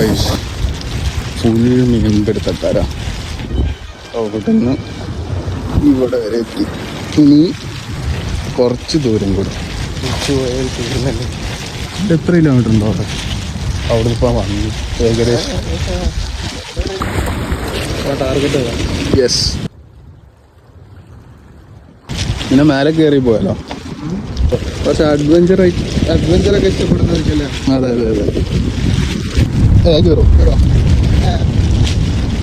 Guys full മീൻപിടുത്തക്കാരാ. അവിടെ നിന്ന് ഇവിടെ വരെ എത്തി. ഇനി കുറച്ച് ദൂരം കൂടെ എത്ര കിലോമീറ്റർ ഉണ്ടോ അവിടെ ഇപ്പം വന്നു ഏകദേശം. യെസ്, പിന്നെ മേലെ കയറി പോയാലോ. പക്ഷെ അഡ്വഞ്ചറൊക്കെ ഇഷ്ടപ്പെടുന്നവർക്കല്ലേ. അതെ അതെ അതെ,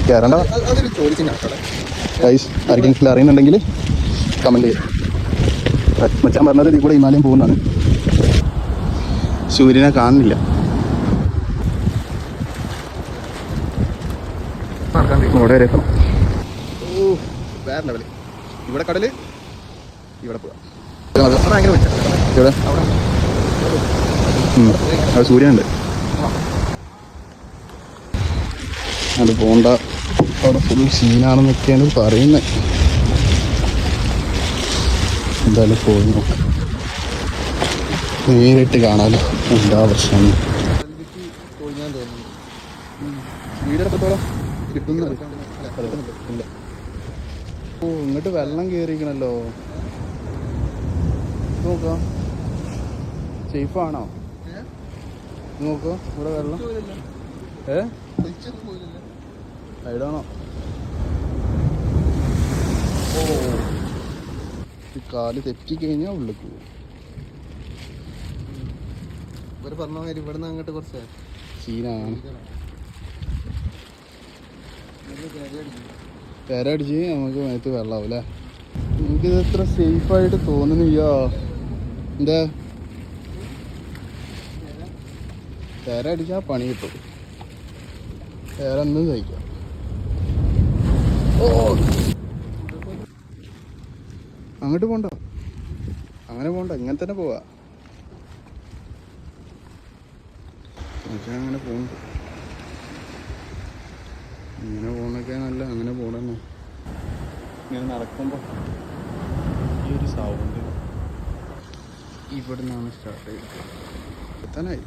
കയറണ്ട. ഗൈസ് ആർക്കെങ്കിലും അറിയുന്നുണ്ടെങ്കിൽ കമൻറ്റ് ചെയ്യും. മച്ചാൻ പറഞ്ഞത് ഇതിൽ കൂടെ ഹിമാലയം പോകുന്നതാണ്. സൂര്യനെ കാണുന്നില്ല. ഇവിടെ വരെ എത്തണം. ഓ വേറെ ലെവല്. ഇവിടെ കടല്, ഇവിടെ പോവാം. ഇവിടെ അവിടെ സൂര്യനുണ്ട്. അത് പോണ്ട, അവിടെ ഫുൾ സീനാണെന്നൊക്കെയാണ് പറയുന്നത്. എന്തായാലും പോയി നോക്കാം, നേരിട്ട് കാണാലോ എന്താ പ്രശ്നം. വീടെടുത്തോളം കിട്ടുന്നത്. ഓ ഇങ്ങോട്ട് വെള്ളം കയറിക്കണല്ലോ. നോക്കാം സേഫാണോ നോക്കോ. ഇവിടെ വെള്ളം സൈഡാണോ? ഓ കാല് തെറ്റി കഴിഞ്ഞാൽ ഉള്ളിൽ പോകും. പറഞ്ഞ മാതിരി ഇവിടുന്ന് അങ്ങോട്ട് കുറച്ച് സീനാണ്. പെരടിച്ച് നമുക്ക് മേത്ത് വെള്ളമാവും അല്ലേ. എനിക്കിത് എത്ര സേഫായിട്ട് തോന്നുന്നില്ല. എന്താ പെരടിച്ചാൽ പണി കിട്ടും. വേറെ ഒന്നും കഴിക്കാം. ഓ അങ്ങോട്ട് പോണ്ട, അങ്ങനെ പോണ്ട, ഇങ്ങനെ തന്നെ പോവാ. അങ്ങനെ പോകുന്നുണ്ട്. ഇങ്ങനെ പോകണൊക്കെ നല്ല, അങ്ങനെ പോകണമെന്നോ. ഇങ്ങനെ നടക്കുമ്പോൾ ഈ ഒരു സൗണ്ട് ഇവിടെ നിന്നാണ് സ്റ്റാർട്ട് ചെയ്തത്. എത്താനായി.